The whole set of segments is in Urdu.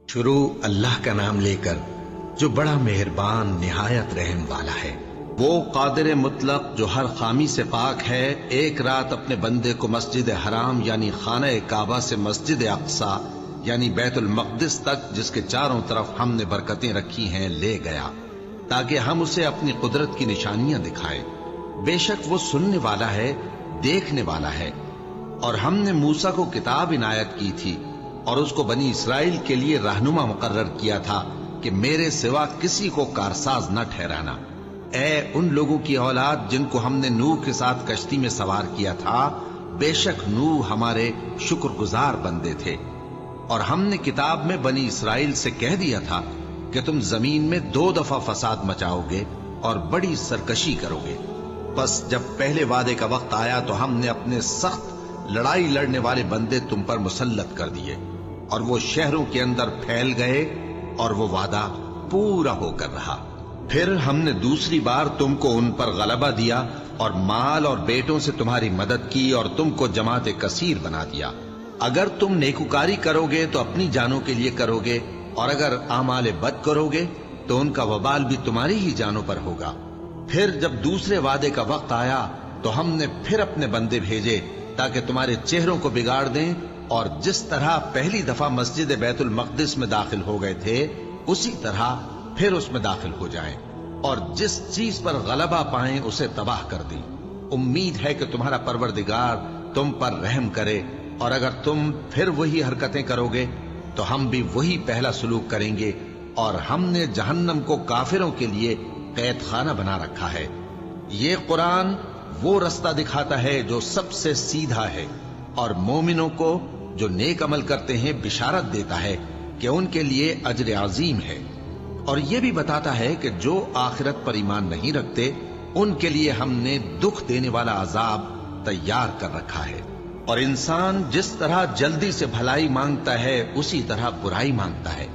شروع اللہ کا نام لے کر جو بڑا مہربان نہایت رحم والا ہے۔ وہ قادر مطلق جو ہر خامی سے پاک ہے، ایک رات اپنے بندے کو مسجد حرام یعنی خانہ کعبہ سے مسجد اقصی یعنی بیت المقدس تک، جس کے چاروں طرف ہم نے برکتیں رکھی ہیں، لے گیا تاکہ ہم اسے اپنی قدرت کی نشانیاں دکھائیں۔ بے شک وہ سننے والا ہے، دیکھنے والا ہے۔ اور ہم نے موسیٰ کو کتاب عنایت کی تھی اور اس کو بنی اسرائیل کے لیے رہنما مقرر کیا تھا کہ میرے سوا کسی کو کارساز نہ ٹھہرانا۔ اے ان لوگوں کی اولاد جن کو ہم نے نوح کے ساتھ کشتی میں سوار کیا تھا، بے شک نوح ہمارے شکر گزار بندے تھے۔ اور ہم نے کتاب میں بنی اسرائیل سے کہہ دیا تھا کہ تم زمین میں 2 دفعہ فساد مچاؤ گے اور بڑی سرکشی کرو گے۔ بس جب پہلے وعدے کا وقت آیا تو ہم نے اپنے سخت لڑائی لڑنے والے بندے تم پر مسلط کر دیے، اور وہ شہروں کے اندر پھیل گئے اور وہ وعدہ پورا ہو کر رہا۔ پھر ہم نے دوسری بار تم کو ان پر غلبہ دیا اور مال اور بیٹوں سے تمہاری مدد کی اور تم کو جماعت کثیر بنا دیا۔ اگر تم نیکوکاری کرو گے تو اپنی جانوں کے لیے کرو گے، اور اگر اعمال بد کرو گے تو ان کا وبال بھی تمہاری ہی جانوں پر ہوگا۔ پھر جب دوسرے وعدے کا وقت آیا تو ہم نے پھر اپنے بندے بھیجے تاکہ تمہارے چہروں کو بگاڑ دیں، اور جس طرح پہلی دفعہ مسجد بیت المقدس میں داخل ہو گئے تھے اسی طرح پھر اس میں داخل ہو جائیں، اور جس چیز پر غلبہ پائیں اسے تباہ کر دیں۔ امید ہے کہ تمہارا پروردگار تم پر رحم کرے، اور اگر تم پھر وہی حرکتیں کرو گے تو ہم بھی وہی پہلا سلوک کریں گے، اور ہم نے جہنم کو کافروں کے لیے قید خانہ بنا رکھا ہے۔ یہ قرآن وہ رستہ دکھاتا ہے جو سب سے سیدھا ہے، اور مومنوں کو جو نیک عمل کرتے ہیں بشارت دیتا ہے کہ ان کے لیے اجر عظیم ہے، اور یہ بھی بتاتا ہے کہ جو آخرت پر ایمان نہیں رکھتے ان کے لیے ہم نے دکھ دینے والا عذاب تیار کر رکھا ہے۔ اور انسان جس طرح جلدی سے بھلائی مانگتا ہے اسی طرح برائی مانگتا ہے،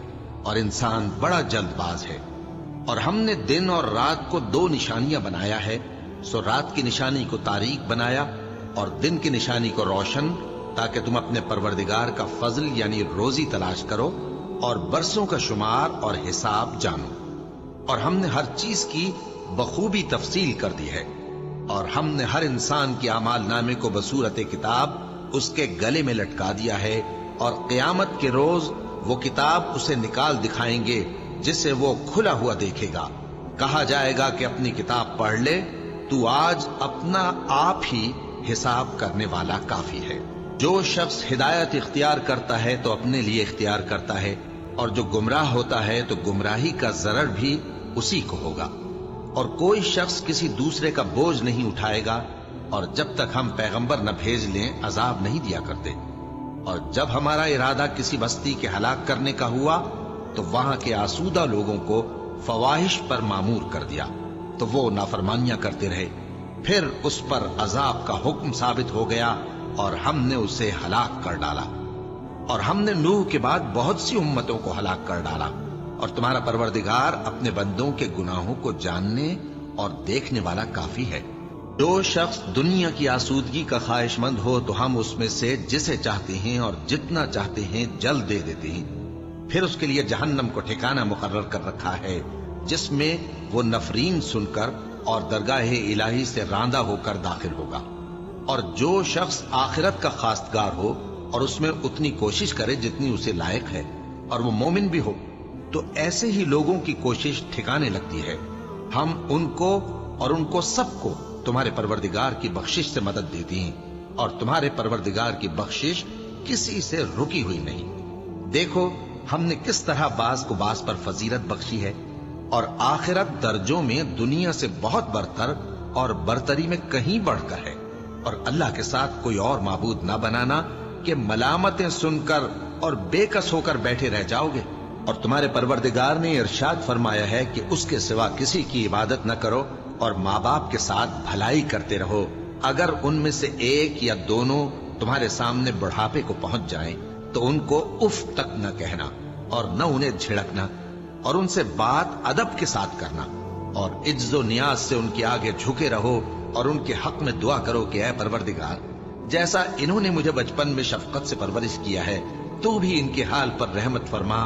اور انسان بڑا جلد باز ہے۔ اور ہم نے دن اور رات کو 2 نشانیاں بنایا ہے، سو رات کی نشانی کو تاریک بنایا اور دن کی نشانی کو روشن، تاکہ تم اپنے پروردگار کا فضل یعنی روزی تلاش کرو اور برسوں کا شمار اور حساب جانو۔ اور ہم نے ہر چیز کی بخوبی تفصیل کر دی ہے، اور ہم نے ہر انسان کے اعمال نامے کو بصورت کتاب اس کے گلے میں لٹکا دیا ہے، اور قیامت کے روز وہ کتاب اسے نکال دکھائیں گے جسے وہ کھلا ہوا دیکھے گا۔ کہا جائے گا کہ اپنی کتاب پڑھ لے، تو آج اپنا آپ ہی حساب کرنے والا کافی ہے۔ جو شخص ہدایت اختیار کرتا ہے تو اپنے لیے اختیار کرتا ہے، اور جو گمراہ ہوتا ہے تو گمراہی کا ضرر بھی اسی کو ہوگا۔ اور کوئی شخص کسی دوسرے کا بوجھ نہیں اٹھائے گا، اور جب تک ہم پیغمبر نہ بھیج لیں عذاب نہیں دیا کرتے۔ اور جب ہمارا ارادہ کسی بستی کے ہلاک کرنے کا ہوا تو وہاں کے آسودہ لوگوں کو فواحش پر مامور کر دیا، تو وہ نافرمانیاں کرتے رہے۔ پھر اس پر عذاب کا حکم ثابت ہو گیا اور ہم نے اسے ہلاک کر ڈالا۔ اور ہم نے نوح کے بعد بہت سی امتوں کو ہلاک کر ڈالا، اور تمہارا پروردگار اپنے بندوں کے گناہوں کو جاننے اور دیکھنے والا کافی ہے۔ جو شخص دنیا کی آسودگی کا خواہش مند ہو تو ہم اس میں سے جسے چاہتے ہیں اور جتنا چاہتے ہیں جلد دے دیتے ہیں۔ پھر اس کے لیے جہنم کو ٹھکانہ مقرر کر رکھا ہے، جس میں وہ نفرین سن کر اور درگاہ الہی سے راندہ ہو کر داخل ہوگا۔ اور جو شخص آخرت کا خواستگار ہو اور اس میں اتنی کوشش کرے جتنی اسے لائق ہے، اور وہ مومن بھی ہو، تو ایسے ہی لوگوں کی کوشش ٹھکانے لگتی ہے۔ ہم ان کو اور ان کو سب کو تمہارے پروردگار کی بخشش سے مدد دیتی ہیں، اور تمہارے پروردگار کی بخشش کسی سے رکی ہوئی نہیں۔ دیکھو ہم نے کس طرح بعض کو بعض پر فضیلت بخشی ہے، اور آخرت درجوں میں دنیا سے بہت برتر اور برتری میں کہیں بڑھ کر ہے۔ اور اللہ کے ساتھ کوئی اور معبود نہ بنانا کہ ملامتیں سن کر اور بے کس ہو کر بیٹھے رہ جاؤ گے۔ اور تمہارے پروردگار نے ارشاد فرمایا ہے کہ اس کے سوا کسی کی عبادت نہ کرو، اور ماں باپ کے ساتھ بھلائی کرتے رہو۔ اگر ان میں سے ایک یا دونوں تمہارے سامنے بڑھاپے کو پہنچ جائیں تو ان کو اف تک نہ کہنا، اور نہ انہیں جھڑکنا، اور ان سے بات ادب کے ساتھ کرنا، اور عجز و نیاز سے ان کے آگے جھکے رہو، اور ان کے حق میں دعا کرو کہ اے پروردگار، جیسا انہوں نے مجھے بچپن میں شفقت سے پرورش کیا ہے، تو بھی ان کے حال پر رحمت فرما،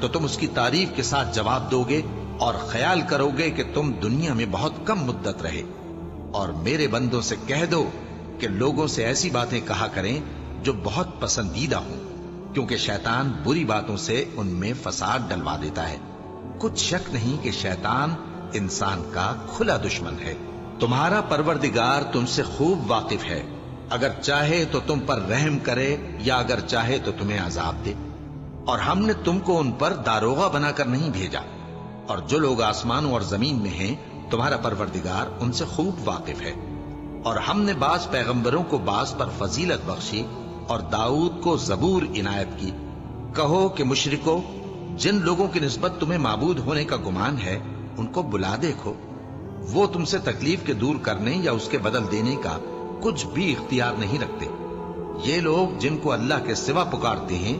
تو تم اس کی تعریف کے ساتھ جواب دو گے اور خیال کرو گے کہ تم دنیا میں بہت کم مدت رہے۔ اور میرے بندوں سے کہہ دو کہ لوگوں سے ایسی باتیں کہا کریں جو بہت پسندیدہ ہوں، کیونکہ شیطان بری باتوں سے ان میں فساد ڈلوا دیتا ہے۔ کچھ شک نہیں کہ شیطان انسان کا کھلا دشمن ہے۔ تمہارا پروردگار تم سے خوب واقف ہے، اگر چاہے تو تم پر رحم کرے یا اگر چاہے تو تمہیں عذاب دے۔ اور ہم نے تم کو ان پر داروغہ بنا کر نہیں بھیجا، اور جو لوگ آسمانوں اور زمین میں ہیں تمہارا پروردگار ان سے خوب واقف ہے۔ اور ہم نے بعض پیغمبروں کو بعض پر فضیلت بخشی اور داؤد کو زبور عنایت کی۔ کہو کہ مشرکو، جن لوگوں کی نسبت تمہیں معبود ہونے کا گمان ہے ان کو بلا دیکھو، وہ تم سے تکلیف کے دور کرنے یا اس کے بدل دینے کا کچھ بھی اختیار نہیں رکھتے۔ یہ لوگ جن کو اللہ کے سوا پکارتے ہیں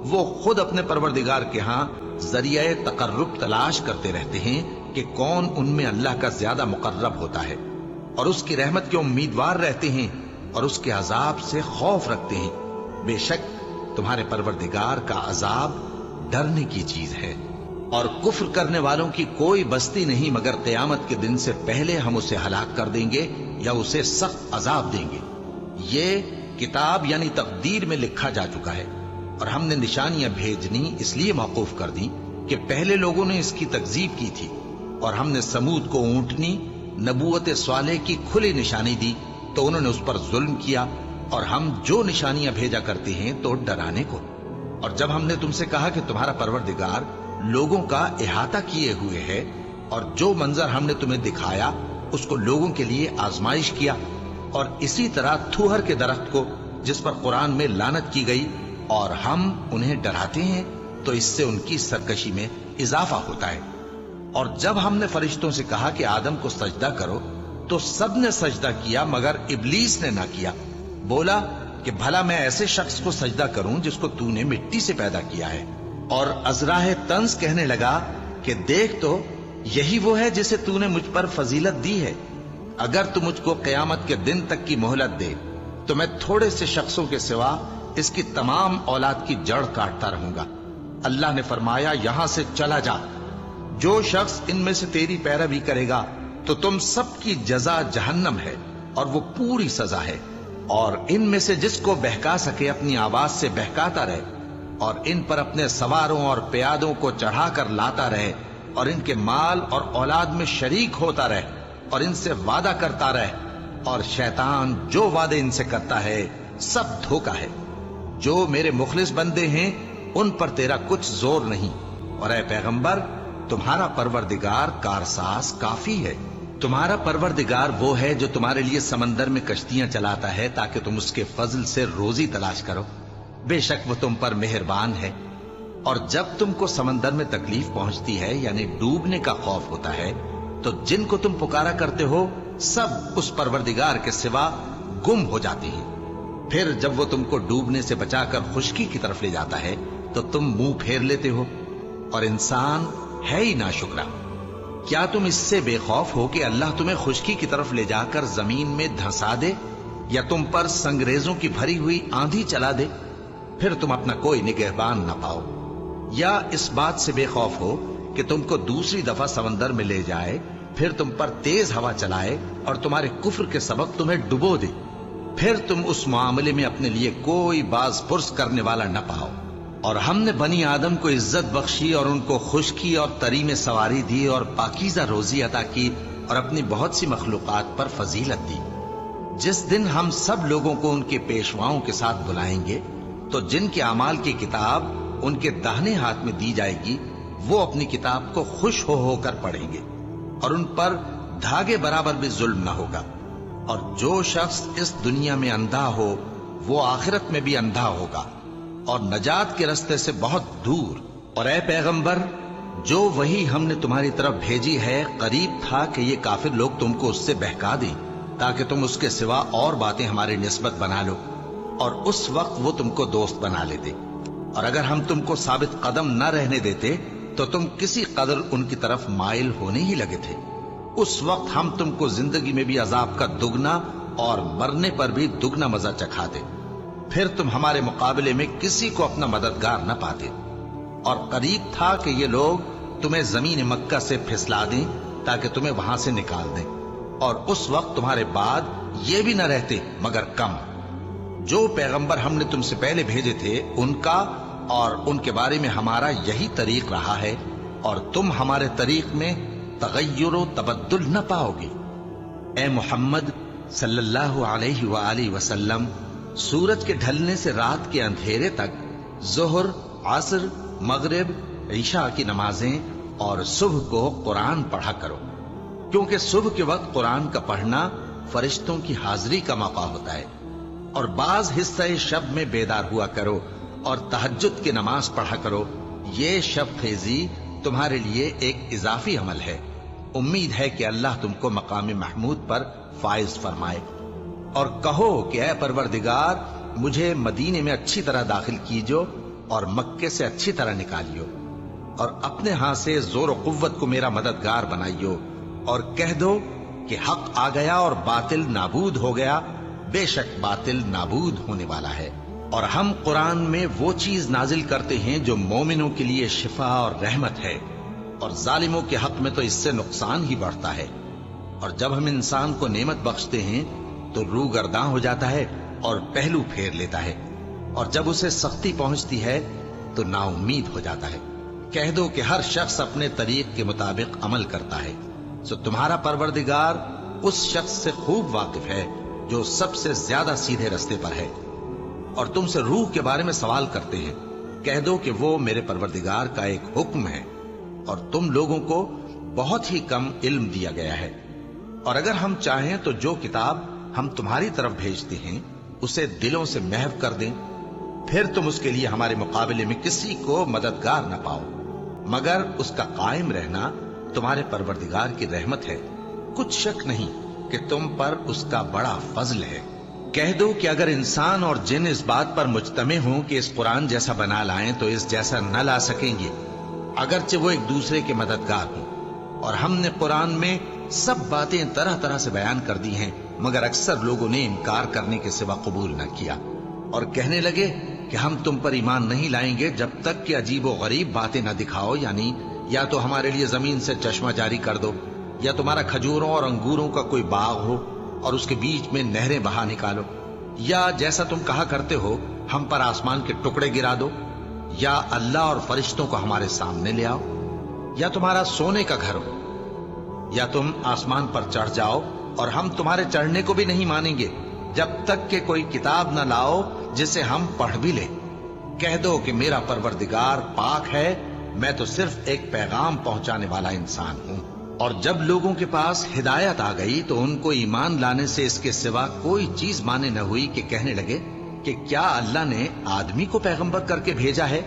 وہ خود اپنے پروردگار کے ہاں ذریعہ تقرب تلاش کرتے رہتے ہیں کہ کون ان میں اللہ کا زیادہ مقرب ہوتا ہے، اور اس کی رحمت کے امیدوار رہتے ہیں اور اس کے عذاب سے خوف رکھتے ہیں۔ بے شک تمہارے پروردگار کا عذاب ڈرنے کی چیز ہے۔ اور کفر کرنے والوں کی کوئی بستی نہیں مگر قیامت کے دن سے پہلے ہم اسے ہلاک کر دیں گے یا اسے سخت عذاب دیں گے۔ یہ کتاب یعنی تقدیر میں لکھا جا چکا ہے، اور ہم نے نشانیاں بھیجنی اس لیے موقوف کر دی کہ پہلے لوگوں نے اس کی تکذیب کی تھی، اور ہم نے سمود کو اونٹنی نبوت صالح کی کھلی نشانی دی تو انہوں نے اس پر ظلم کیا، اور ہم جو نشانیاں بھیجا کرتے ہیں تو ڈرانے کو۔ اور جب ہم نے تم سے کہا کہ تمہارا پروردگار لوگوں کا احاطہ کیے ہوئے ہے، اور جو منظر ہم نے تمہیں دکھایا اس کو لوگوں کے لیے آزمائش کیا، اور اسی طرح تھوہر کے درخت کو جس پر قرآن میں لعنت کی گئی، اور ہم انہیں ڈراتے ہیں تو اس سے ان کی سرکشی میں اضافہ ہوتا ہے۔ اور جب ہم نے فرشتوں سے کہا کہ آدم کو سجدہ کرو تو سب نے سجدہ کیا مگر ابلیس نے نہ کیا۔ بولا کہ بھلا میں ایسے شخص کو سجدہ کروں جس کو تو نے مٹی سے پیدا کیا ہے۔ اور ازراہ طنز کہنے لگا کہ دیکھ تو یہی وہ ہے جسے تو نے مجھ پر فضیلت دی ہے، اگر تو مجھ کو قیامت کے دن تک کی مہلت دے تو میں تھوڑے سے شخصوں کے سوا اس کی تمام اولاد کی جڑ کاٹتا رہوں گا۔ اللہ نے فرمایا یہاں سے چلا جا، جو شخص ان میں سے تیری پیروی کرے گا تو تم سب کی جزا جہنم ہے اور وہ پوری سزا ہے، اور ان میں سے جس کو بہکا سکے اپنی آواز سے بہکاتا رہے، اور ان پر اپنے سواروں اور پیادوں کو چڑھا کر لاتا رہے، اور ان کے مال اور اولاد میں شریک ہوتا رہے، اور ان سے وعدہ کرتا رہے، اور شیطان جو وعدے ان سے کرتا ہے سب دھوکا ہے۔ جو میرے مخلص بندے ہیں ان پر تیرا کچھ زور نہیں، اور اے پیغمبر تمہارا پروردگار کارساز کافی ہے۔ تمہارا پروردگار وہ ہے جو تمہارے لیے سمندر میں کشتیاں چلاتا ہے تاکہ تم اس کے فضل سے روزی تلاش کرو، بے شک وہ تم پر مہربان ہے۔ اور جب تم کو سمندر میں تکلیف پہنچتی ہے یعنی ڈوبنے کا خوف ہوتا ہے تو جن کو تم پکارا کرتے ہو سب اس پروردگار کے سوا گم ہو جاتے ہیں۔ پھر جب وہ تم کو ڈوبنے سے بچا کر خشکی کی طرف لے جاتا ہے تو تم منہ پھیر لیتے ہو، اور انسان ہے ہی ناشکرا۔ کیا تم اس سے بے خوف ہو کہ اللہ تمہیں خشکی کی طرف لے جا کر زمین میں دھنسا دے یا تم پر سنگریزوں کی بھری ہوئی آندھی چلا دے، پھر تم اپنا کوئی نگہبان نہ پاؤ؟ یا اس بات سے بے خوف ہو کہ تم کو دوسری دفعہ سمندر میں لے جائے، پھر تم پر تیز ہوا چلائے اور تمہارے کفر کے سبب تمہیں ڈبو دے، پھر تم اس معاملے میں اپنے لیے کوئی باز پرس کرنے والا نہ پاؤ؟ اور ہم نے بنی آدم کو عزت بخشی اور ان کو خشکی اور تری میں سواری دی اور پاکیزہ روزی عطا کی اور اپنی بہت سی مخلوقات پر فضیلت دی۔ جس دن ہم سب لوگوں کو ان کے پیشواؤں کے ساتھ بلائیں گے تو جن کے اعمال کی کتاب ان کے داہنے ہاتھ میں دی جائے گی وہ اپنی کتاب کو خوش ہو کر پڑھیں گے، اور ان پر دھاگے برابر بھی ظلم نہ ہوگا۔ اور جو شخص اس دنیا میں اندھا ہو وہ آخرت میں بھی اندھا ہوگا اور نجات کے رستے سے بہت دور۔ اور اے پیغمبر جو وہی ہم نے تمہاری طرف بھیجی ہے قریب تھا کہ یہ کافر لوگ تم کو اس سے بہکا دیں تاکہ تم اس کے سوا اور باتیں ہماری نسبت بنا لو، اور اس وقت وہ تم کو دوست بنا لیتے۔ اور اگر ہم تم کو ثابت قدم نہ رہنے دیتے تو تم کسی قدر ان کی طرف مائل ہونے ہی لگے تھے۔ اس وقت ہم تم کو زندگی میں بھی عذاب کا دگنا اور مرنے پر بھی دگنا مزہ چکھاتے، پھر تم ہمارے مقابلے میں کسی کو اپنا مددگار نہ پاتے۔ اور قریب تھا کہ یہ لوگ تمہیں زمین مکہ سے پھسلا دیں تاکہ تمہیں وہاں سے نکال دیں، اور اس وقت تمہارے بعد یہ بھی نہ رہتے مگر کم۔ جو پیغمبر ہم نے تم سے پہلے بھیجے تھے ان کا اور ان کے بارے میں ہمارا یہی طریق رہا ہے، اور تم ہمارے طریق میں تغیر و تبدل نہ پاؤ گے۔ اے محمد صلی اللہ علیہ وآلہ وسلم، سورج کے ڈھلنے سے رات کے اندھیرے تک ظہر، عصر، مغرب، عشاء کی نمازیں اور صبح کو قرآن پڑھا کرو، کیونکہ صبح کے وقت قرآن کا پڑھنا فرشتوں کی حاضری کا موقع ہوتا ہے، اور بعض حصہ شب میں بیدار ہوا کرو اور تہجد کی نماز پڑھا کرو۔ یہ شب خیزی تمہارے لیے ایک اضافی عمل ہے، امید ہے کہ اللہ تم کو مقام محمود پر فائز فرمائے۔ اور کہو کہ اے پروردگار، مجھے مدینے میں اچھی طرح داخل کیجو اور مکے سے اچھی طرح نکالیو، اور اپنے ہاں سے زور و قوت کو میرا مددگار بنائیو، اور کہہ دو کہ حق آ گیا اور باطل نابود ہو گیا، بے شک باطل نابود ہونے والا ہے۔ اور ہم قرآن میں وہ چیز نازل کرتے ہیں جو مومنوں کے لیے شفا اور رحمت ہے، اور ظالموں کے حق میں تو اس سے نقصان ہی بڑھتا ہے۔ اور جب ہم انسان کو نعمت بخشتے ہیں تو روح گرداں ہو جاتا ہے اور پہلو پھیر لیتا ہے، اور جب اسے سختی پہنچتی ہے تو نا امید ہو جاتا ہے۔ کہہ دو کہ ہر شخص اپنے طریق کے مطابق عمل کرتا ہے، سو تمہارا پروردگار اس شخص سے خوب واقف ہے جو سب سے زیادہ سیدھے رستے پر ہے۔ اور تم سے روح کے بارے میں سوال کرتے ہیں، کہہ دو کہ وہ میرے پروردگار کا ایک حکم ہے، اور تم لوگوں کو بہت ہی کم علم دیا گیا ہے۔ اور اگر ہم چاہیں تو جو کتاب ہم تمہاری طرف بھیجتے ہیں اسے دلوں سے محو کر دیں، پھر تم اس کے لیے ہمارے مقابلے میں کسی کو مددگار نہ پاؤ، مگر اس کا قائم رہنا تمہارے پروردگار کی رحمت ہے، کچھ شک نہیں کہ تم پر اس کا بڑا فضل ہے۔ کہہ دو کہ اگر انسان اور جن اس بات پر مجتمع ہوں کہ اس قرآن جیسا بنا لائیں تو اس جیسا نہ لا سکیں گے، اگرچہ وہ ایک دوسرے کے مددگار ہوں۔ اور ہم نے قرآن میں سب باتیں طرح طرح سے بیان کر دی ہیں، مگر اکثر لوگوں نے انکار کرنے کے سوا قبول نہ کیا، اور کہنے لگے کہ ہم تم پر ایمان نہیں لائیں گے جب تک کہ عجیب و غریب باتیں نہ دکھاؤ، یعنی یا تو ہمارے لیے زمین سے چشمہ جاری کر دو، یا تمہارا کھجوروں اور انگوروں کا کوئی باغ ہو اور اس کے بیچ میں نہریں بہا نکالو، یا جیسا تم کہا کرتے ہو ہم پر آسمان کے ٹکڑے گرا دو، یا اللہ اور فرشتوں کو ہمارے سامنے لے آؤ، یا تمہارا سونے کا گھر ہو، یا تم آسمان پر چڑھ جاؤ اور ہم تمہارے چڑھنے کو بھی نہیں مانیں گے جب تک کہ کوئی کتاب نہ لاؤ جسے ہم پڑھ بھی لیں۔ کہہ دو کہ میرا پروردگار پاک ہے، میں تو صرف ایک پیغام پہنچانے والا انسان ہوں۔ اور جب لوگوں کے پاس ہدایت آ گئی تو ان کو ایمان لانے سے اس کے سوا کوئی چیز مانے نہ ہوئی کہ کہنے لگے کہ کیا اللہ نے آدمی کو پیغمبر کر کے بھیجا ہے؟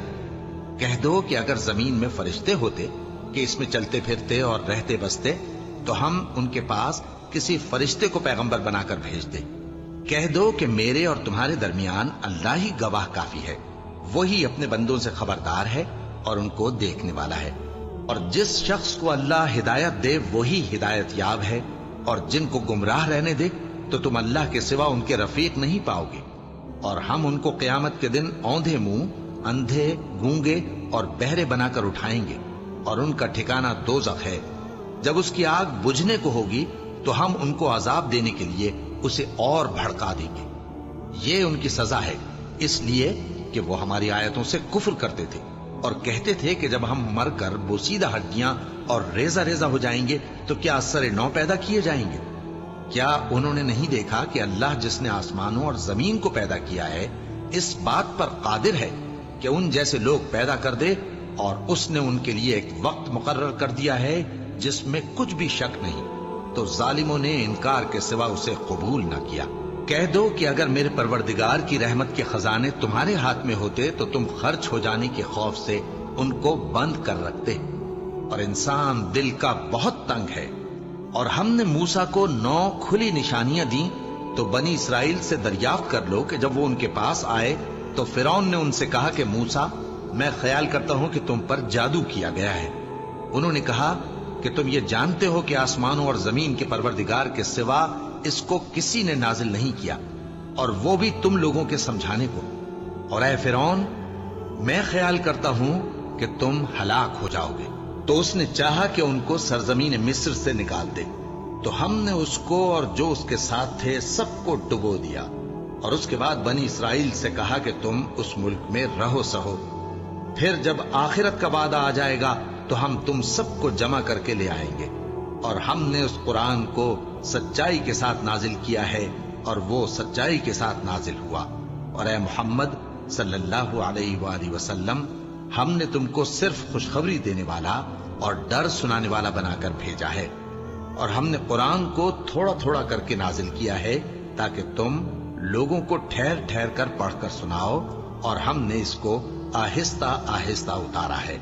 کہہ دو کہ اگر زمین میں فرشتے ہوتے کہ اس میں چلتے پھرتے اور رہتے بستے تو ہم ان کے پاس کسی فرشتے کو پیغمبر بنا کر بھیج دیں۔ کہہ دو کہ میرے اور تمہارے درمیان اللہ ہی گواہ کافی ہے، وہی اپنے بندوں سے خبردار ہے اور ان کو دیکھنے والا ہے۔ اور جس شخص کو اللہ ہدایت دے وہی ہدایت یاب ہے، اور جن کو گمراہ رہنے دے تو تم اللہ کے سوا ان کے رفیق نہیں پاؤ گے۔ اور ہم ان کو قیامت کے دن اوندھے منہ، اندھے، گونگے اور بہرے بنا کر اٹھائیں گے، اور ان کا ٹھکانہ دوزخ ہے۔ جب اس کی آگ بجھنے کو ہوگی تو ہم ان کو عذاب دینے کے لیے اسے اور بھڑکا دیں گے۔ یہ ان کی سزا ہے، اس لیے کہ وہ ہماری آیتوں سے کفر کرتے تھے اور کہتے تھے کہ جب ہم مر کر بوسیدہ ہڈیاں اور ریزہ ریزہ ہو جائیں گے تو کیا اثر نو پیدا کیے جائیں گے؟ کیا انہوں نے نہیں دیکھا کہ اللہ جس نے آسمانوں اور زمین کو پیدا کیا ہے اس بات پر قادر ہے کہ ان جیسے لوگ پیدا کر دے، اور اس نے ان کے لیے ایک وقت مقرر کر دیا ہے جس میں کچھ بھی شک نہیں، تو ظالموں نے انکار کے سوا اسے قبول نہ کیا۔ کہہ دو کہ اگر میرے پروردگار کی رحمت کے خزانے تمہارے ہاتھ میں ہوتے تو تم خرچ ہو جانے کے خوف سے ان کو بند کر رکھتے، اور انسان دل کا بہت تنگ ہے۔ اور ہم نے موسیٰ کو 9 کھلی نشانیاں دیں تو بنی اسرائیل سے دریافت کر لو کہ جب وہ ان کے پاس آئے تو فرعون نے ان سے کہا کہ موسیٰ، میں خیال کرتا ہوں کہ تم پر جادو کیا گیا ہے۔ انہوں نے کہا کہ تم یہ جانتے ہو کہ آسمانوں اور زمین کے پروردگار کے سوا اس کو کسی نے نازل نہیں کیا، اور وہ بھی تم لوگوں کے سمجھانے کو۔ اور اے فرعون، میں خیال کرتا ہوں کہ تم ہلاک ہو جاؤ گے۔ تو اس نے چاہا کہ ان کو سرزمین مصر سے نکال دے، تو ہم نے اس کو اور جو اس کے ساتھ تھے سب کو ڈبو دیا، اور اس کے بعد بنی اسرائیل سے کہا کہ تم اس ملک میں رہو سہو، پھر جب آخرت کا وعدہ آ جائے گا تو ہم تم سب کو جمع کر کے لے آئیں گے۔ اور ہم نے اس قرآن کو سچائی کے ساتھ نازل کیا ہے، اور وہ سچائی کے ساتھ نازل ہوا۔ اور اے محمد صلی اللہ علیہ وآلہ وسلم، ہم نے تم کو صرف خوشخبری دینے والا اور ڈر سنانے والا بنا کر بھیجا ہے، اور ہم نے قرآن کو تھوڑا تھوڑا کر کے نازل کیا ہے تاکہ تم لوگوں کو ٹھہر ٹھہر کر پڑھ کر سناؤ، اور ہم نے اس کو آہستہ آہستہ اتارا ہے۔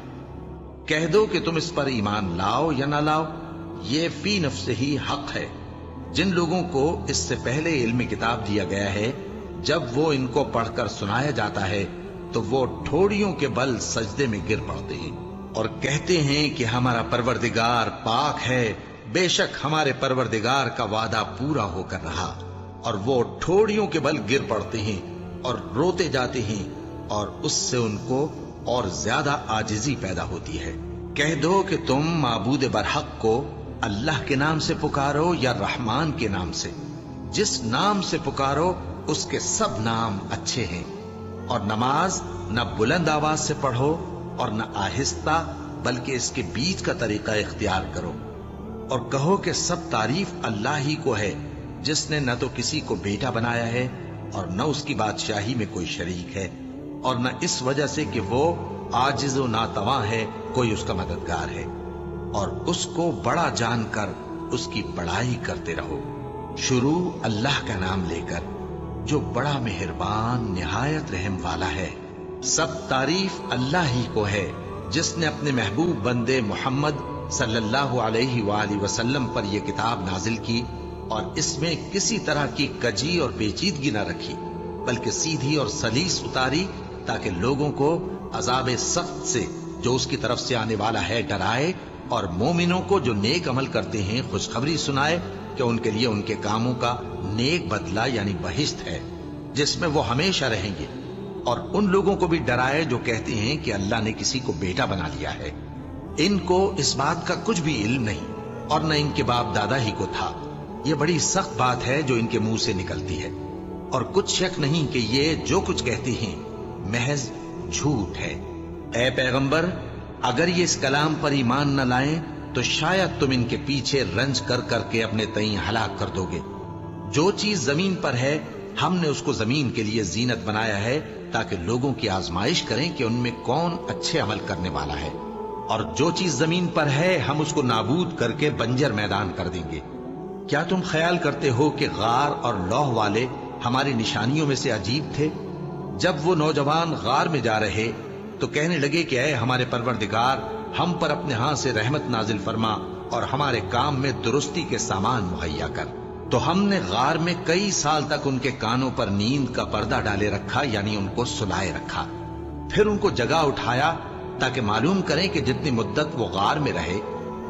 کہہ دو کہ تم اس پر ایمان لاؤ یا نہ لاؤ، یہ فی نفس ہی حق ہے۔ جن لوگوں کو اس سے پہلے علم کتاب دیا گیا ہے، جب وہ ان کو پڑھ کر سنایا جاتا ہے تو وہ ٹھوڑیوں کے بل سجدے میں گر پڑتے ہیں اور کہتے ہیں کہ ہمارا پروردگار پاک ہے، بے شک ہمارے پروردگار کا وعدہ پورا ہو کر رہا۔ اور وہ ٹھوڑیوں کے بل گر پڑتے ہیں اور روتے جاتے ہیں، اور اس سے ان کو اور زیادہ عاجزی پیدا ہوتی ہے۔ کہہ دو کہ تم معبود برحق کو اللہ کے نام سے پکارو یا رحمان کے نام سے، جس نام سے پکارو اس کے سب نام اچھے ہیں، اور نماز نہ بلند آواز سے پڑھو اور نہ آہستہ، بلکہ اس کے بیچ کا طریقہ اختیار کرو، اور کہو کہ سب تعریف اللہ ہی کو ہے، جس نے نہ تو کسی کو بیٹا بنایا ہے اور نہ اس کی بادشاہی میں کوئی شریک ہے، اور نہ اس وجہ سے کہ وہ عاجز و ناتواں ہے کوئی اس کا مددگار ہے، اور اس کو بڑا جان کر اس کی بڑائی کرتے رہو۔ شروع اللہ کا نام لے کر جو بڑا مہربان نہایت رحم والا ہے۔ سب تعریف اللہ ہی کو ہے، جس نے اپنے محبوب بندے محمد صلی اللہ علیہ وآلہ وسلم پر یہ کتاب نازل کی، اور اس میں کسی طرح کی کجی اور پیچیدگی نہ رکھی، بلکہ سیدھی اور سلیس اتاری، تاکہ لوگوں کو عذاب سخت سے جو اس کی طرف سے آنے والا ہے ڈرائے، اور مومنوں کو جو نیک عمل کرتے ہیں خوشخبری سنائے کہ ان کے لیے ان کے کاموں کا نیک بدلہ یعنی بہشت ہے، جس میں وہ ہمیشہ رہیں گے، اور ان لوگوں کو بھی ڈرائے جو کہتے ہیں کہ اللہ نے کسی کو بیٹا بنا لیا ہے۔ ان کو اس بات کا کچھ بھی علم نہیں، اور نہ ان کے باپ دادا ہی کو تھا۔ یہ بڑی سخت بات ہے جو ان کے منہ سے نکلتی ہے، اور کچھ شک نہیں کہ یہ جو کچھ کہتے ہیں محض جھوٹ ہے۔ اے پیغمبر، اگر یہ اس کلام پر ایمان نہ لائیں تو شاید تم ان کے پیچھے رنج کر کر کے اپنے تئیں ہلاک کر دو گے۔ جو چیز زمین پر ہے ہم نے اس کو زمین کے لیے زینت بنایا ہے، تاکہ لوگوں کی آزمائش کریں کہ ان میں کون اچھے عمل کرنے والا ہے، اور جو چیز زمین پر ہے ہم اس کو نابود کر کے بنجر میدان کر دیں گے۔ کیا تم خیال کرتے ہو کہ غار اور لوح والے ہماری نشانیوں میں سے عجیب تھے؟ جب وہ نوجوان غار میں جا رہے تو کہنے لگے کہ اے ہمارے پروردگار، ہم پر اپنے ہاں سے رحمت نازل فرما اور ہمارے کام میں درستی کے سامان مہیا کر۔ تو ہم نے غار میں کئی سال تک ان کے کانوں پر نیند کا پردہ ڈالے رکھا، یعنی ان کو سلائے رکھا، پھر ان کو جگہ اٹھایا تاکہ معلوم کریں کہ جتنی مدت وہ غار میں رہے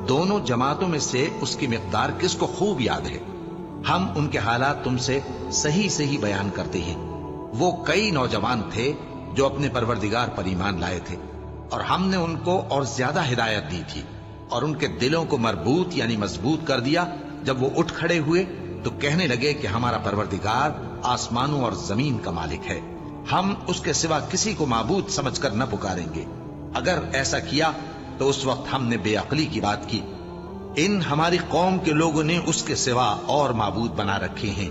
دونوں جماعتوں میں سے اس کی مقدار کس کو خوب یاد ہے۔ ہم ان کے حالات تم سے صحیح بیان کرتے ہیں۔ وہ کئی نوجوان تھے جو اپنے پروردگار پر ایمان لائے تھے، اور ہم نے ان کو اور زیادہ ہدایت دی تھی، اور ان کے دلوں کو مربوط یعنی مضبوط کر دیا۔ جب وہ اٹھ کھڑے ہوئے تو کہنے لگے کہ ہمارا پروردگار آسمانوں اور زمین کا مالک ہے، ہم اس کے سوا کسی کو معبود سمجھ کر نہ پکاریں گے۔ اگر ایسا کیا تو اس وقت ہم نے بے عقلی کی بات کی۔ ان ہماری قوم کے لوگوں نے اس کے سوا اور معبود بنا رکھے ہیں،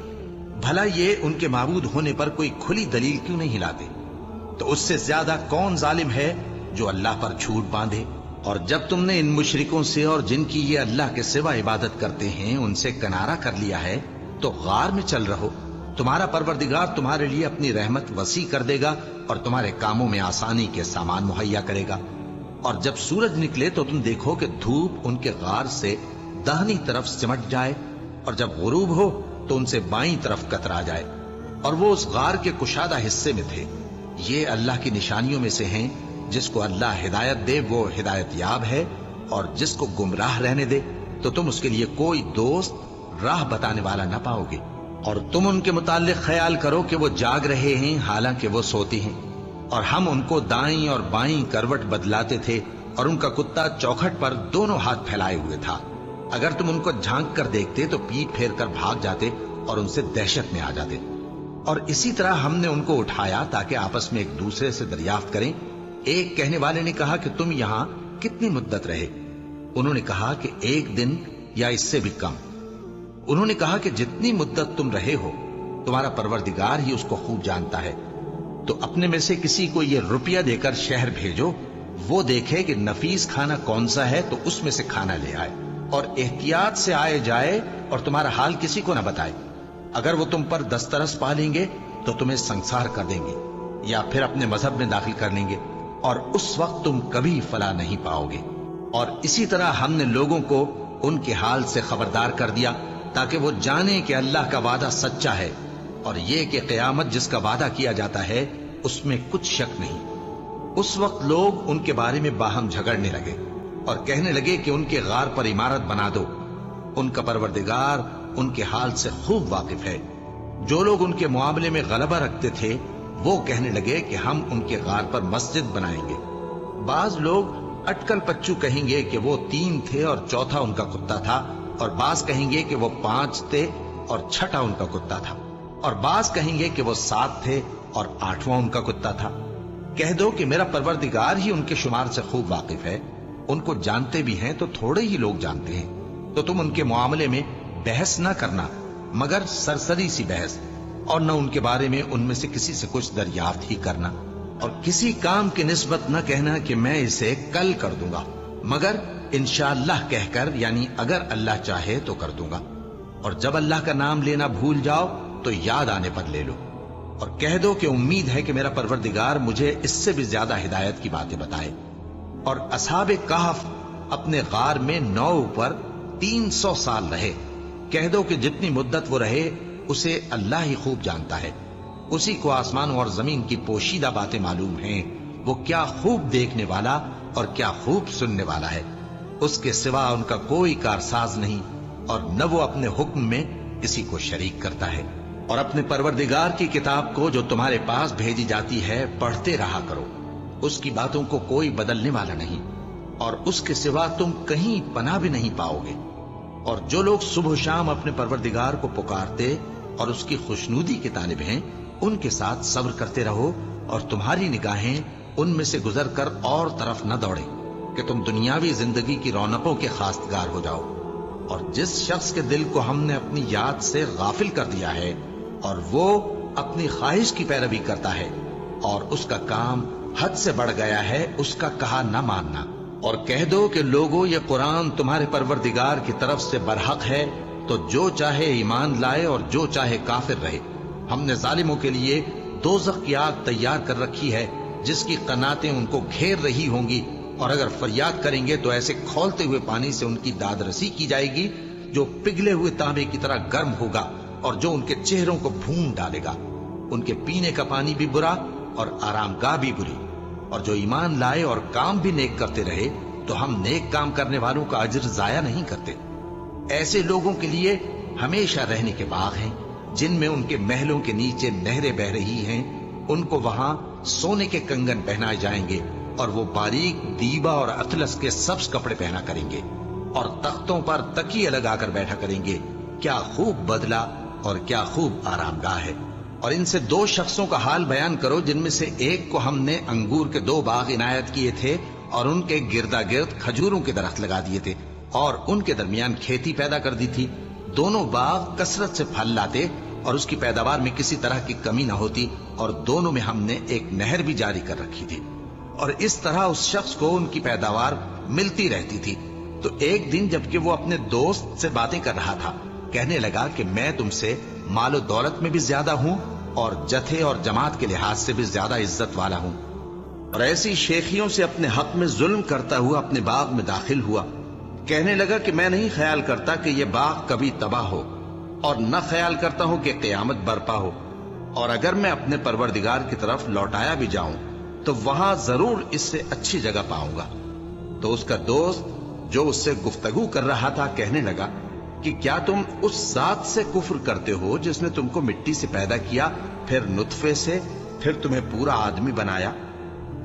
بھلا یہ ان کے معبود ہونے پر کوئی کھلی دلیل کیوں نہیں لاتے؟ تو اس سے زیادہ کون ظالم ہے جو اللہ پر جھوٹ باندھے؟ اور جب تم نے ان مشرکوں سے اور جن کی یہ اللہ کے سوا عبادت کرتے ہیں ان سے کنارہ کر لیا ہے تو غار میں چل رہو، تمہارا پروردگار تمہارے لیے اپنی رحمت وسیع کر دے گا اور تمہارے کاموں میں آسانی کے سامان مہیا کرے گا۔ اور جب سورج نکلے تو تم دیکھو کہ دھوپ ان کے غار سے داہنی طرف سمٹ جائے، اور جب غروب ہو تو ان سے بائیں طرف کترا جائے، اور وہ اس غار کے کشادہ حصے میں تھے۔ یہ اللہ کی نشانیوں میں سے ہیں، جس کو اللہ ہدایت دے وہ ہدایت یاب ہے، اور جس کو گمراہ رہنے دے تو تم اس کے لیے کوئی دوست راہ بتانے والا نہ پاؤ گے۔ اور تم ان کے متعلق خیال کرو کہ وہ جاگ رہے ہیں حالانکہ وہ سوتے ہیں، اور ہم ان کو دائیں اور بائیں کروٹ بدلاتے تھے اور ان کا کتا چوکھٹ پر دونوں ہاتھ پھیلائے ہوئے تھا. اگر تم ان کو جھانک کر دیکھتے تو پیٹ پھیر کر بھاگ جاتے اور ان سے دہشت میں آ جاتے. اور اسی طرح ہم نے ان کو اٹھایا تاکہ آپس میں ایک دوسرے سے دریافت کریں. ایک کہنے والے نے کہا کہ تم یہاں کتنی مدت رہے؟ انہوں نے کہا کہ 1 دن یا اس سے بھی کم. انہوں نے کہا کہ جتنی مدت تم رہے ہو تمہارا پروردگار ہی اس کو خوب جانتا ہے. تو اپنے میں سے کسی کو یہ روپیہ دے کر شہر بھیجو، وہ دیکھے کہ نفیس کھانا کون سا ہے تو اس میں سے کھانا لے آئے، اور احتیاط سے آئے جائے اور تمہارا حال کسی کو نہ بتائے. اگر وہ تم پر دسترس پا لیں گے تو تمہیں سنسار کر دیں گے یا پھر اپنے مذہب میں داخل کر لیں گے، اور اس وقت تم کبھی فلاح نہیں پاؤ گے. اور اسی طرح ہم نے لوگوں کو ان کے حال سے خبردار کر دیا تاکہ وہ جانیں کہ اللہ کا وعدہ سچا ہے، اور یہ کہ قیامت جس کا وعدہ کیا جاتا ہے اس میں کچھ شک نہیں. اس وقت لوگ ان کے بارے میں باہم جھگڑنے لگے اور کہنے لگے کہ ان کے غار پر عمارت بنا دو. ان کا پروردگار ان کے حال سے خوب واقف ہے. جو لوگ ان کے معاملے میں غلبہ رکھتے تھے وہ کہنے لگے کہ ہم ان کے غار پر مسجد بنائیں گے. بعض لوگ اٹکل پچو کہیں گے کہ وہ 3 تھے اور چوتھا ان کا کتا تھا، اور بعض کہیں گے کہ وہ 5 تھے اور چھٹا ان کا کتا تھا، اور بعض کہیں گے کہ وہ 7 تھے اور 8واں ان کا کتا تھا. کہہ دو کہ میرا پروردگار ہی ان کے شمار سے خوب واقف ہے. ان کو جانتے بھی ہیں تو تھوڑے ہی لوگ جانتے ہیں. تو تم ان کے معاملے میں بحث نہ کرنا مگر سرسری سی بحث، اور نہ ان کے بارے میں ان میں سے کسی سے کچھ دریافت ہی کرنا. اور کسی کام کی نسبت نہ کہنا کہ میں اسے کل کر دوں گا، مگر انشاءاللہ کہہ کر، یعنی اگر اللہ چاہے تو کر دوں گا. اور جب اللہ کا نام لینا بھول جاؤ تو یاد آنے پر لے لو. اور کہہ دو کہ امید ہے کہ میرا پروردگار مجھے اس سے بھی زیادہ ہدایت کی باتیں بتائے. اور اصحاب کہف اپنے غار میں 9 پر 300 سال رہے. کہہ دو کہ جتنی مدت وہ رہے اسے اللہ ہی خوب جانتا ہے. اسی کو آسمانوں اور زمین کی پوشیدہ باتیں معلوم ہیں. وہ کیا خوب دیکھنے والا اور کیا خوب سننے والا ہے. اس کے سوا ان کا کوئی کارساز نہیں، اور نہ وہ اپنے حکم میں کسی کو شریک کرتا ہے. اور اپنے پروردگار کی کتاب کو جو تمہارے پاس بھیجی جاتی ہے پڑھتے رہا کرو. اس کی باتوں کو کوئی بدلنے والا نہیں، اور اس کے سوا تم کہیں پناہ بھی نہیں پاؤ گے. اور جو لوگ صبح و شام اپنے پروردگار کو پکارتے اور اس کی خوشنودی کے طالب ہیں ان کے ساتھ صبر کرتے رہو، اور تمہاری نگاہیں ان میں سے گزر کر اور طرف نہ دوڑیں کہ تم دنیاوی زندگی کی رونقوں کے خواستگار ہو جاؤ. اور جس شخص کے دل کو ہم نے اپنی یاد سے غافل کر دیا ہے اور وہ اپنی خواہش کی پیروی کرتا ہے اور اس کا کام حد سے بڑھ گیا ہے، اس کا کہا نہ ماننا. اور کہہ دو کہ لوگوں یہ قرآن تمہارے پروردگار کی طرف سے برحق ہے، تو جو چاہے ایمان لائے اور جو چاہے کافر رہے. ہم نے ظالموں کے لیے دوزخ کی آگ تیار کر رکھی ہے جس کی قناتیں ان کو گھیر رہی ہوں گی، اور اگر فریاد کریں گے تو ایسے کھولتے ہوئے پانی سے ان کی داد رسی کی جائے گی جو پگھلے ہوئے تانبے کی طرح گرم ہوگا اور جو ان کے چہروں کو بھون ڈالے گا. ان کے پینے کا پانی بھی برا اور آرام گاہ بھی بری. اور جو ایمان لائے اور کام بھی نیک کرتے رہے تو ہم نیک کام کرنے والوں کا اجر ضائع نہیں کرتے. ایسے لوگوں کے لیے ہمیشہ رہنے کے باغ ہیں جن میں ان کے محلوں کے نیچے نہریں بہ رہی ہیں. ان کو وہاں سونے کے کنگن پہنائے جائیں گے اور وہ باریک دیبا اور اطلس کے سبز کپڑے پہنا کریں گے اور تختوں پر تکیے لگا کر بیٹھا کریں گے. کیا خوب بدلہ اور کیا خوب آرام گاہ ہے. اور ان سے 2 شخصوں کا حال بیان کرو جن میں سے ایک کو ہم نے انگور کے 2 باغ عنایت کیے تھے اور ان کے گردا گرد کھجوروں کے درخت لگا دیے تھے اور ان کے درمیان کھیتی پیدا کر دی تھی. دونوں باغ کثرت سے پھل لاتے اور اس کی پیداوار میں کسی طرح کی کمی نہ ہوتی، اور دونوں میں ہم نے ایک نہر بھی جاری کر رکھی تھی. اور اس طرح اس شخص کو ان کی پیداوار ملتی رہتی تھی. تو ایک دن جبکہ وہ اپنے دوست سے باتیں کر رہا تھا کہنے لگا کہ میں تم سے مال و دولت میں بھی زیادہ ہوں اور جتھے اور جماعت کے لحاظ سے بھی زیادہ عزت والا ہوں. اور ایسی شیخیوں سے اپنے حق میں ظلم کرتا ہوا اپنے باغ میں داخل ہوا. کہنے لگا کہ میں نہیں خیال کرتا کہ یہ باغ کبھی تباہ ہو اور نہ خیال کرتا ہوں کہ قیامت برپا ہو، اور اگر میں اپنے پروردگار کی طرف لوٹایا بھی جاؤں تو وہاں ضرور اس سے اچھی جگہ پاؤں گا. تو اس کا دوست جو اس سے گفتگو کر رہا تھا کہنے لگا کہ کیا تم اس ذات سے کفر کرتے ہو جس نے تم کو مٹی سے پیدا کیا، پھر نطفے سے پھر تمہیں پورا آدمی بنایا؟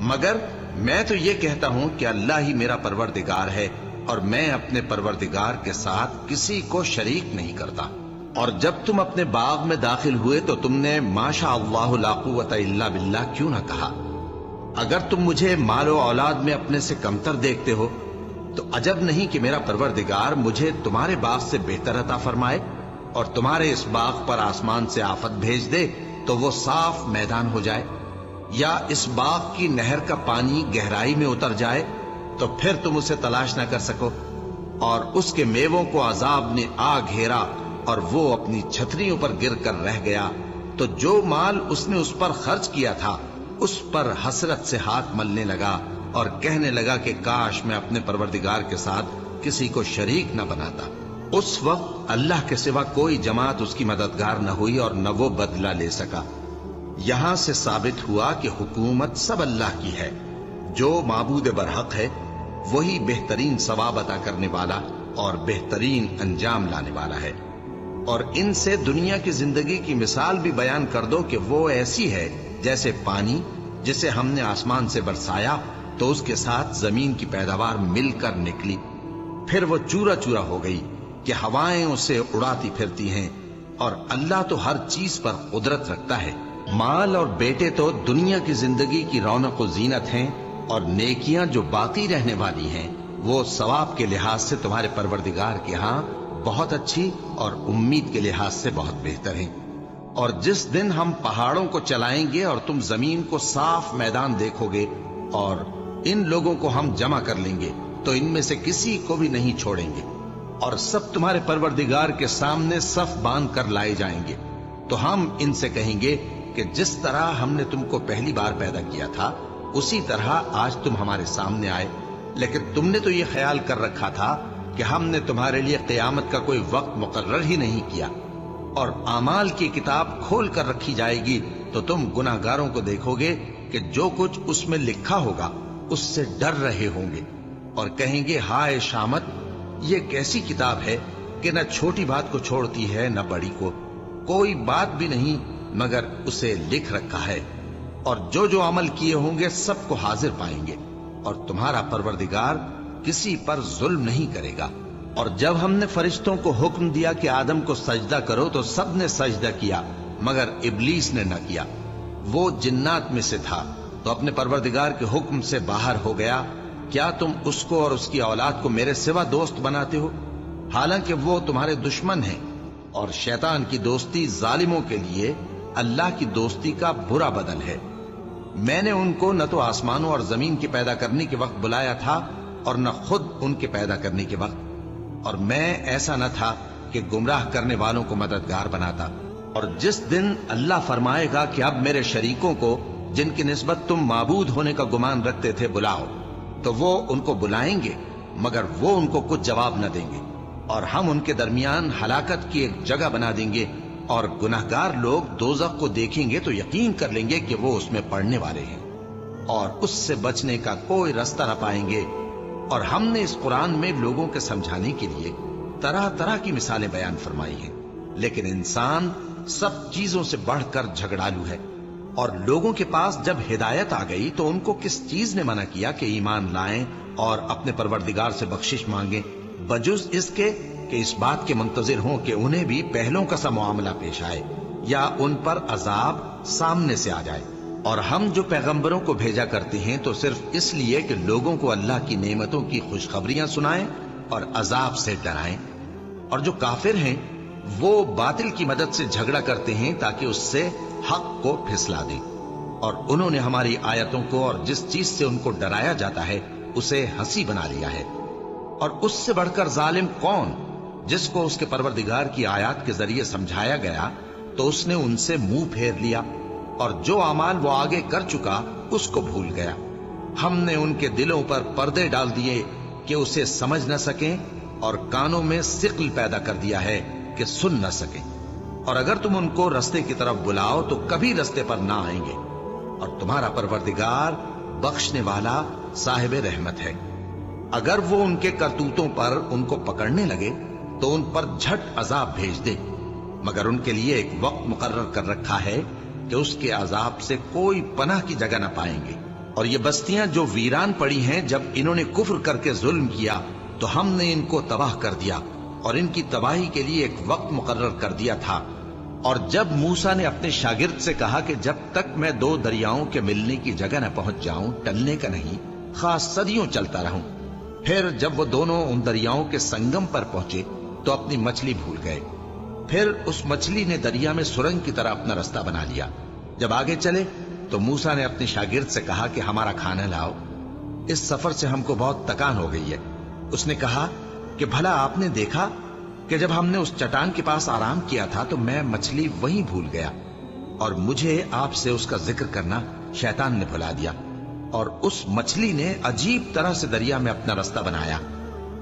مگر میں تو یہ کہتا ہوں کہ اللہ ہی میرا پروردگار ہے، اور میں اپنے پروردگار کے ساتھ کسی کو شریک نہیں کرتا۔ اور جب تم اپنے باغ میں داخل ہوئے تو تم نے ماشاء اللہ لا قوت الا باللہ کیوں نہ کہا؟ اگر تم مجھے مال و اولاد میں اپنے سے کمتر دیکھتے ہو تو عجب نہیں کہ میرا پروردگار مجھے تمہارے باغ سے بہتر عطا فرمائے، اور تمہارے اس باغ پر آسمان سے آفت بھیج دے تو وہ صاف میدان ہو جائے، یا اس باغ کی نہر کا پانی گہرائی میں اتر جائے تو پھر تم اسے تلاش نہ کر سکو، اور اس کے میووں کو عذاب نے آ گھیرا اور وہ اپنی چھتریوں پر گر کر رہ گیا، تو جو مال اس نے اس پر خرچ کیا تھا اس پر حسرت سے ہاتھ ملنے لگا اور کہنے لگا کہ کاش میں اپنے پروردگار کے ساتھ کسی کو شریک نہ بناتا۔ اس وقت اللہ کے سوا کوئی جماعت اس کی مددگار نہ ہوئی اور نہ وہ بدلہ لے سکا۔ یہاں سے ثابت ہوا کہ حکومت سب اللہ کی ہے، جو معبود برحق ہے وہی بہترین ثواب عطا کرنے والا اور بہترین انجام لانے والا ہے۔ اور ان سے دنیا کی زندگی کی مثال بھی بیان کر دو کہ وہ ایسی ہے جیسے پانی جسے ہم نے آسمان سے برسایا تو اس کے ساتھ زمین کی پیداوار مل کر نکلی، پھر وہ چورا چورا ہو گئی کہ ہوائیں اسے اڑاتی پھرتی ہیں، اور اللہ تو ہر چیز پر قدرت رکھتا ہے۔ مال اور بیٹے تو دنیا کی زندگی کی رونق و زینت ہیں، اور نیکیاں جو باقی رہنے والی ہیں وہ ثواب کے لحاظ سے تمہارے پروردگار کے ہاں بہت اچھی اور امید کے لحاظ سے بہت بہتر ہیں۔ اور جس دن ہم پہاڑوں کو چلائیں گے اور تم زمین کو صاف میدان دیکھو گے، اور ان لوگوں کو ہم جمع کر لیں گے تو ان میں سے کسی کو بھی نہیں چھوڑیں گے، اور سب تمہارے پروردگار کے سامنے صف باندھ کر لائے جائیں گے، تو ہم ان سے کہیں گے کہ جس طرح ہم نے تم کو پہلی بار پیدا کیا تھا اسی طرح آج تم ہمارے سامنے آئے، لیکن تم نے تو یہ خیال کر رکھا تھا کہ ہم نے تمہارے لیے قیامت کا کوئی وقت مقرر ہی نہیں کیا، اور اعمال کی کتاب کھول کر رکھی جائے گی تو تم گناہگاروں کو دیکھو گے کہ جو کچھ اس میں لکھا ہوگا اس سے ڈر رہے ہوں گے، اور کہیں گے ہائے شامت، یہ کیسی کتاب ہے کہ نہ چھوٹی بات کو چھوڑتی ہے نہ بڑی کو، کوئی بات بھی نہیں مگر اسے لکھ رکھا ہے، اور جو جو عمل کیے ہوں گے سب کو حاضر پائیں گے، اور تمہارا پروردگار کسی پر ظلم نہیں کرے گا۔ اور جب ہم نے فرشتوں کو حکم دیا کہ آدم کو سجدہ کرو تو سب نے سجدہ کیا مگر ابلیس نے نہ کیا، وہ جنات میں سے تھا تو اپنے پروردگار کے حکم سے باہر ہو گیا۔ کیا تم اس کو اور اس کی اولاد کو میرے سوا دوست بناتے ہو، حالانکہ وہ تمہارے دشمن ہیں، اور شیطان کی دوستی ظالموں کے لیے اللہ کی دوستی کا برا بدل ہے۔ میں نے ان کو نہ تو آسمانوں اور زمین کے پیدا کرنے کے وقت بلایا تھا اور نہ خود ان کے پیدا کرنے کے وقت، اور میں ایسا نہ تھا کہ گمراہ کرنے والوں کو مددگار بناتا۔ اور جس دن اللہ فرمائے گا کہ اب میرے شریکوں کو جن کی نسبت تم معبود ہونے کا گمان رکھتے تھے بلاؤ، تو وہ ان کو بلائیں گے مگر وہ ان کو کچھ جواب نہ دیں گے، اور ہم ان کے درمیان ہلاکت کی ایک جگہ بنا دیں گے، اور گناہگار لوگ دوزخ کو دیکھیں گے تو یقین کر لیں گے کہ وہ اس میں پڑنے والے ہیں، اور اس سے بچنے کا کوئی رستہ نہ پائیں گے۔ اور ہم نے اس قرآن میں لوگوں کے سمجھانے کے لیے طرح طرح کی مثالیں بیان فرمائی ہیں، لیکن انسان سب چیزوں سے بڑھ کر جھگڑالو ہے، اور لوگوں کے پاس جب ہدایت آ گئی تو ان کو کس چیز نے منع کیا کہ ایمان لائیں اور اپنے پروردگار سے بخشش مانگیں، بجز اس کے کہ اس بات کے منتظر ہوں کہ انہیں بھی پہلوں کا سا معاملہ پیش آئے یا ان پر عذاب سامنے سے آ جائے۔ اور ہم جو پیغمبروں کو بھیجا کرتے ہیں تو صرف اس لیے کہ لوگوں کو اللہ کی نعمتوں کی خوشخبریاں سنائیں اور عذاب سے ڈرائیں، اور جو کافر ہیں وہ باطل کی مدد سے جھگڑا کرتے ہیں تاکہ اس سے حق کو پھسلا دیں، اور انہوں نے ہماری آیتوں کو اور جس چیز سے ان کو ڈرایا جاتا ہے اسے ہنسی بنا لیا ہے۔ اور اس سے بڑھ کر ظالم کون، جس کو اس کے پروردگار کی آیات کے ذریعے سمجھایا گیا تو اس نے ان سے منہ پھیر لیا، اور جو اعمال وہ آگے کر چکا اس کو بھول گیا۔ ہم نے ان کے دلوں پر پردے ڈال دیے کہ اسے سمجھ نہ سکیں، اور کانوں میں ثقل پیدا کر دیا ہے کہ سن نہ سکیں، اور اگر تم ان کو رستے کی طرف بلاؤ تو کبھی رستے پر نہ آئیں گے، اور تمہارا پروردگار بخشنے والا صاحب رحمت ہے۔ اگر وہ ان کے کرتوتوں پر ان کو پکڑنے لگے تو ان پر جھٹ عذاب بھیج دے، مگر ان کے لیے ایک وقت مقرر کر رکھا ہے کہ اس کے عذاب سے کوئی پناہ کی جگہ نہ پائیں گے۔ اور یہ بستیاں جو ویران پڑی ہیں، جب انہوں نے کفر کر کے ظلم کیا تو ہم نے ان کو تباہ کر دیا اور ان کی تباہی کے لیے ایک وقت مقرر کر دیا تھا۔ اور جب موسیٰ نے اپنے شاگرد سے کہا کہ جب تک میں دو دریاؤں کے ملنے کی جگہ نہ پہنچ جاؤں ٹلنے کا نہیں، خاص صدیوں چلتا رہوں، پھر جب وہ دونوں ان دریاؤں کے سنگم پر پہنچے تو اپنی مچھلی بھول گئے۔ پھر اس مچھلی نے دریا میں سرنگ کی طرح اپنا رستہ بنا لیا۔ جب آگے چلے تو موسیٰ نے اپنے شاگرد سے کہا کہ ہمارا کھانا لاؤ، اس سفر سے ہم کو بہت تکان ہو گئی ہے۔ اس نے کہا کہ بھلا آپ نے دیکھا کہ جب ہم نے اس چٹان کے پاس آرام کیا تھا تو میں مچھلی وہیں بھول گیا، اور مجھے آپ سے اس کا ذکر کرنا شیطان نے بھلا دیا، اور اس مچھلی نے عجیب طرح سے دریا میں اپنا رستہ بنایا۔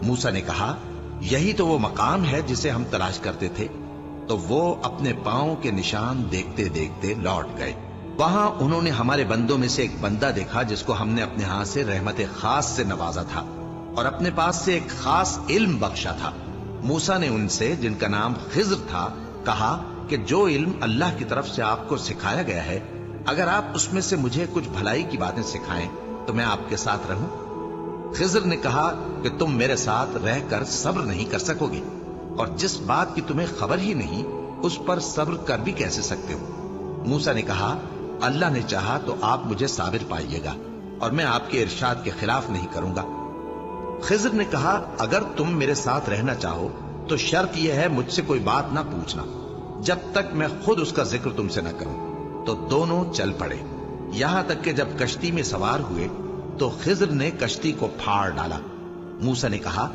موسیٰ نے کہا یہی تو وہ مقام ہے جسے ہم تلاش کرتے تھے۔ تو وہ اپنے پاؤں کے نشان دیکھتے دیکھتے لوٹ گئے۔ وہاں انہوں نے ہمارے بندوں میں سے ایک بندہ دیکھا جس کو ہم نے اپنے ہاں سے رحمت خاص سے نوازا تھا اور اپنے پاس سے ایک خاص علم بخشا تھا۔ موسیٰ نے ان سے، جن کا نام خضر تھا، کہا کہ جو علم اللہ کی طرف سے آپ کو سکھایا گیا ہے، اگر آپ اس میں سے مجھے کچھ بھلائی کی باتیں سکھائیں تو میں آپ کے ساتھ رہوں۔ خضر نے کہا کہ تم میرے ساتھ رہ کر صبر نہیں کر سکو گے، اور جس بات کی تمہیں خبر ہی نہیں اس پر صبر کر بھی کیسے سکتے ہو؟ موسیٰ نے کہا اللہ نے چاہا تو آپ مجھے صابر پائیے گا، اور میں آپ کے ارشاد کے خلاف نہیں کروں گا۔ خضر نے کہا اگر تم میرے ساتھ رہنا چاہو تو شرط یہ ہے مجھ سے کوئی بات نہ پوچھنا جب تک میں خود اس کا ذکر تم سے نہ کروں۔ تو دونوں چل پڑے، یہاں تک کہ جب کشتی میں سوار ہوئے تو خضر نے کشتی کو پھاڑ ڈالا۔ موسیٰ نے کہا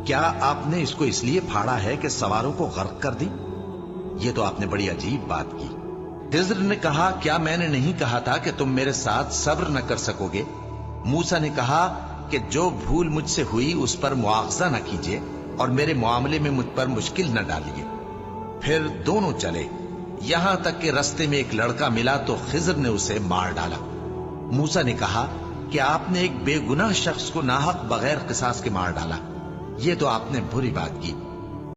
کیا آپ نے اس کو اس لیے پھاڑا ہے کہ سواروں کو غرق کر دیں؟ یہ تو آپ نے بڑی عجیب بات کی۔ خضر نے کہا کیا میں نے نہیں کہا تھا کہ تم میرے ساتھ صبر نہ کر سکو گے؟ موسیٰ نے کہا کہ جو بھول مجھ سے ہوئی اس پر مواخذہ نہ کیجیے اور میرے معاملے میں مجھ پر مشکل نہ ڈالیے۔ پھر دونوں چلے، یہاں تک کہ رستے میں ایک لڑکا ملا تو خضر نے اسے مار ڈالا۔ موسیٰ نے کہا کہ آپ نے ایک بے گناہ شخص کو ناحق بغیر قصاص کے مار ڈالا، یہ تو آپ نے بری بات کی۔